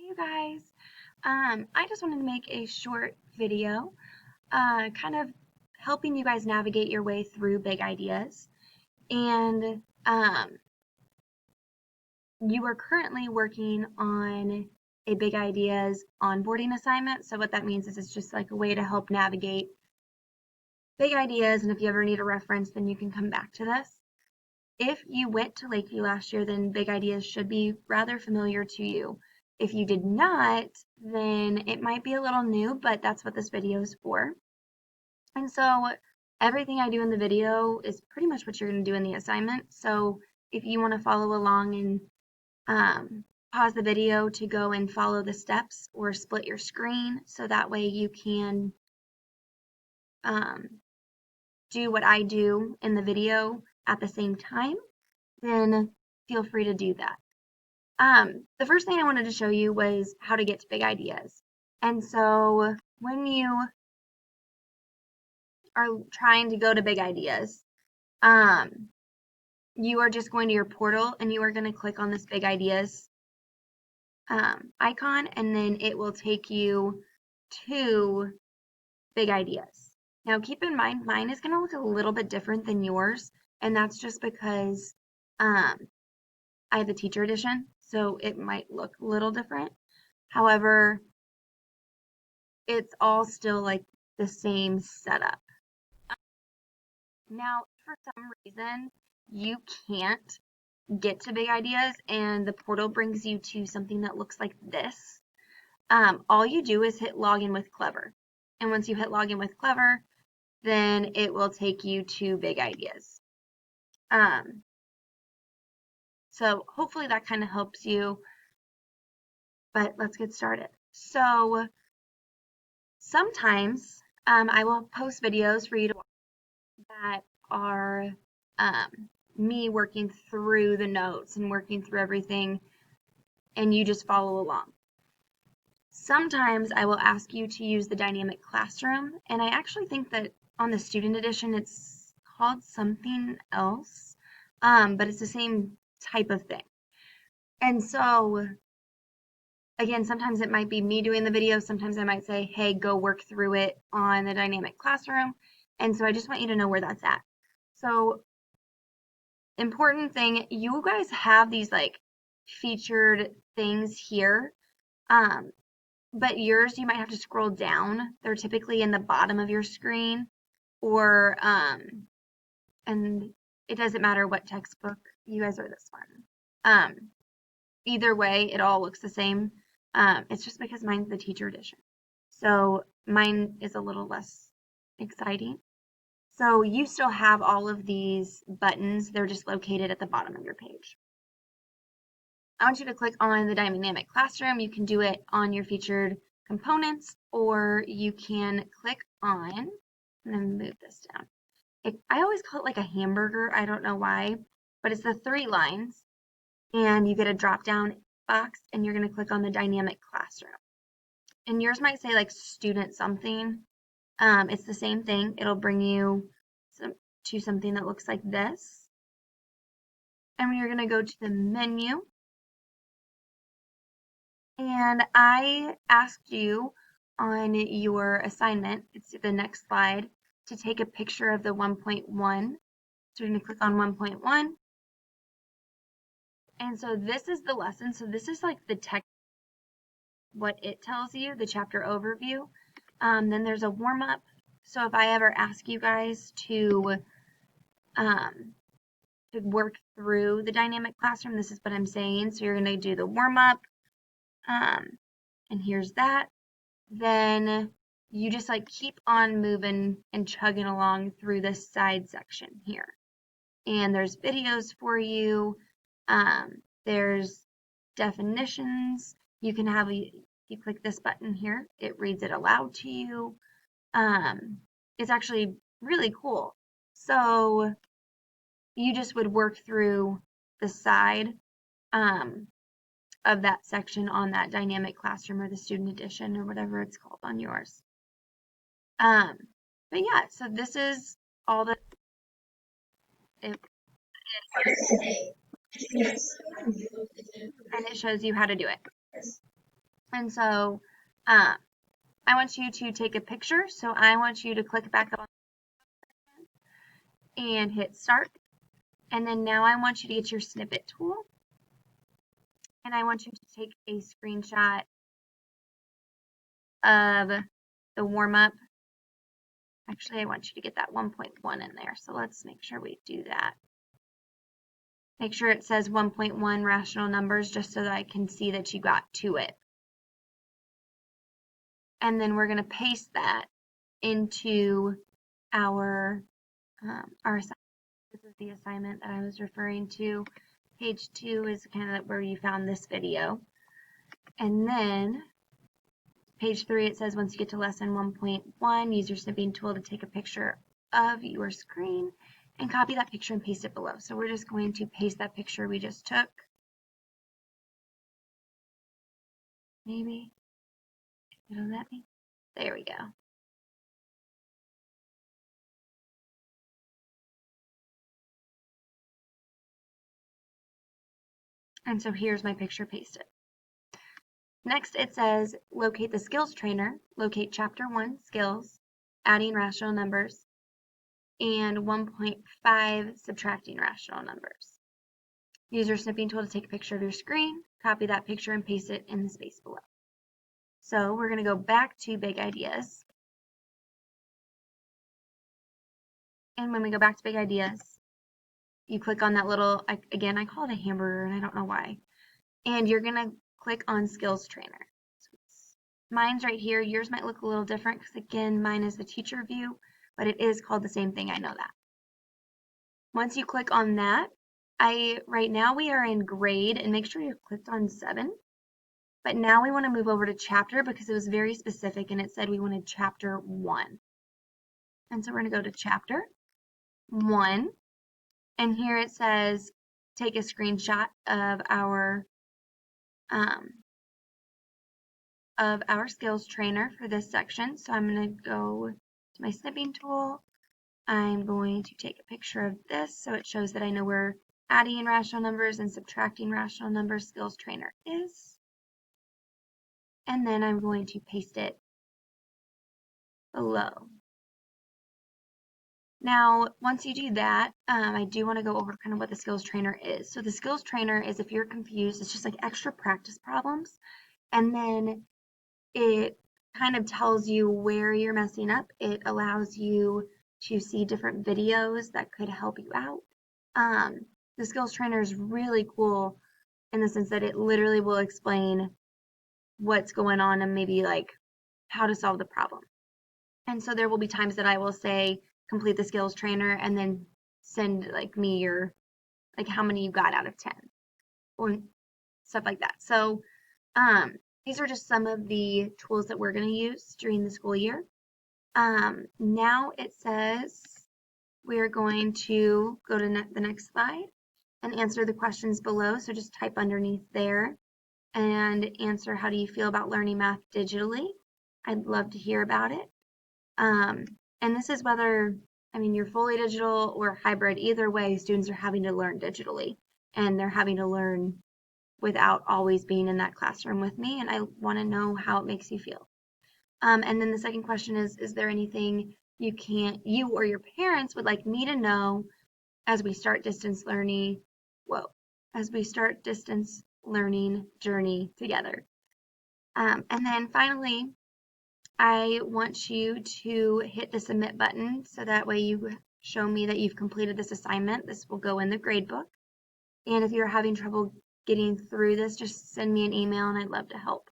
You guys. I just wanted to make a short video, kind of helping you guys navigate your way through big ideas. And you are currently working on a big ideas onboarding assignment. So what that means is it's just like a way to help navigate big ideas. And if you ever need a reference, then you can come back to this. If you went to Lakeview last year, then big ideas should be rather familiar to you. If you did not, then it might be a little new, but that's what this video is for. And so everything I do in the video is pretty much what you're going to do in the assignment. So if you want to follow along and pause the video to go and follow the steps or split your screen so that way you can do what I do in the video at the same time, then feel free to do that. The first thing I wanted to show you was how to get to big ideas. And so when you are trying to go to big ideas, you are just going to your portal and you are going to click on this big ideas icon, and then it will take you to big ideas. Now keep in mind, mine is going to look a little bit different than yours, and that's just because I have the teacher edition, so it might look a little different. However, it's all still like the same setup. Now, for some reason, you can't get to big ideas and the portal brings you to something that looks like this. All you do is hit login with Clever. And once you hit login with Clever, then it will take you to big ideas. So hopefully that kind of helps you, but let's get started. So sometimes I will post videos for you to watch that are me working through the notes and working through everything, and you just follow along. Sometimes I will ask you to use the dynamic classroom, and I actually think that on the student edition it's called something else, but it's the same type of thing. And so again, sometimes it might be me doing the video, sometimes I might say, hey, go work through it on the dynamic classroom. And so I just want you to know where that's at. So important thing, you guys have these like featured things here, but yours you might have to scroll down. They're typically in the bottom of your screen, or and it doesn't matter what textbook, you guys are this one. Either way, it all looks the same. It's just because mine's the teacher edition, so mine is a little less exciting. So you still have all of these buttons, they're just located at the bottom of your page. I want you to click on the dynamic classroom. You can do it on your featured components, or you can click on, and then move this down. I always call it like a hamburger, I don't know why, but it's the 3 lines, and you get a drop down box, and you're going to click on the dynamic classroom. And yours might say like student something. It's the same thing. It'll bring you to something that looks like this. And you're going to go to the menu. And I asked you on your assignment, it's the next slide, to take a picture of the 1.1. So you're going to click on 1.1. And so this is the lesson. So this is like the text, what it tells you, the chapter overview. Then there's a warm-up. So if I ever ask you guys to work through the dynamic classroom, this is what I'm saying. So you're going to do the warm-up, and here's that. Then you just like keep on moving and chugging along through this side section here. And there's videos for you. There's definitions. You can have, you click this button here, it reads it aloud to you. It's actually really cool. So you just would work through the side of that section on that dynamic classroom or the student edition or whatever it's called on yours. But yeah, so this is all that and it shows you how to do it. And so I want you to take a picture. So I want you to click back up and hit start. And then now I want you to get your snippet tool. And I want you to take a screenshot of the warm-up. Actually, I want you to get that 1.1 in there. So let's make sure we do that. Make sure it says 1.1 rational numbers just so that I can see that you got to it. And then we're going to paste that into our assignment. This is the assignment that I was referring to. Page 2 is kind of where you found this video. And then page 3, it says once you get to lesson 1.1, use your snipping tool to take a picture of your screen and copy that picture and paste it below. So we're just going to paste that picture we just took. Maybe it'll let me. There we go. And so here's my picture pasted. Next, it says locate the skills trainer, locate chapter 1 skills, adding rational numbers, and 1.5 subtracting rational numbers. Use your snipping tool to take a picture of your screen, copy that picture and paste it in the space below. So we're going to go back to Big Ideas. And when we go back to Big Ideas, you click on that little, again, I call it a hamburger and I don't know why. And you're going to click on Skills Trainer. Mine's right here. Yours might look a little different because again, mine is the teacher view, but it is called the same thing. I know that. Once you click on that, right now we are in grade and make sure you clicked on 7. But now we want to move over to chapter because it was very specific and it said we wanted chapter 1. And so we're going to go to chapter 1. And here it says take a screenshot of our skills trainer for this section. So I'm going to go to my snipping tool. I'm going to take a picture of this so it shows that I know where adding rational numbers and subtracting rational numbers skills trainer is. And then I'm going to paste it below. Now, once you do that, I do want to go over kind of what the skills trainer is. So the skills trainer is, if you're confused, it's just like extra practice problems. And then it kind of tells you where you're messing up. It allows you to see different videos that could help you out. The skills trainer is really cool in the sense that it literally will explain what's going on and maybe like how to solve the problem. And so there will be times that I will say, complete the skills trainer and then send like me your, like how many you got out of 10 or stuff like that. So these are just some of the tools that we're going to use during the school year. Now it says we're going to go to the next slide and answer the questions below. So just type underneath there and answer, how do you feel about learning math digitally? I'd love to hear about it. And this is whether, I mean, you're fully digital or hybrid. Either way, students are having to learn digitally and they're having to learn without always being in that classroom with me. And I want to know how it makes you feel. And then the second question is there anything you or your parents would like me to know as we start distance learning journey together. And then finally, I want you to hit the submit button so that way you show me that you've completed this assignment. This will go in the gradebook. And if you're having trouble getting through this, just send me an email and I'd love to help.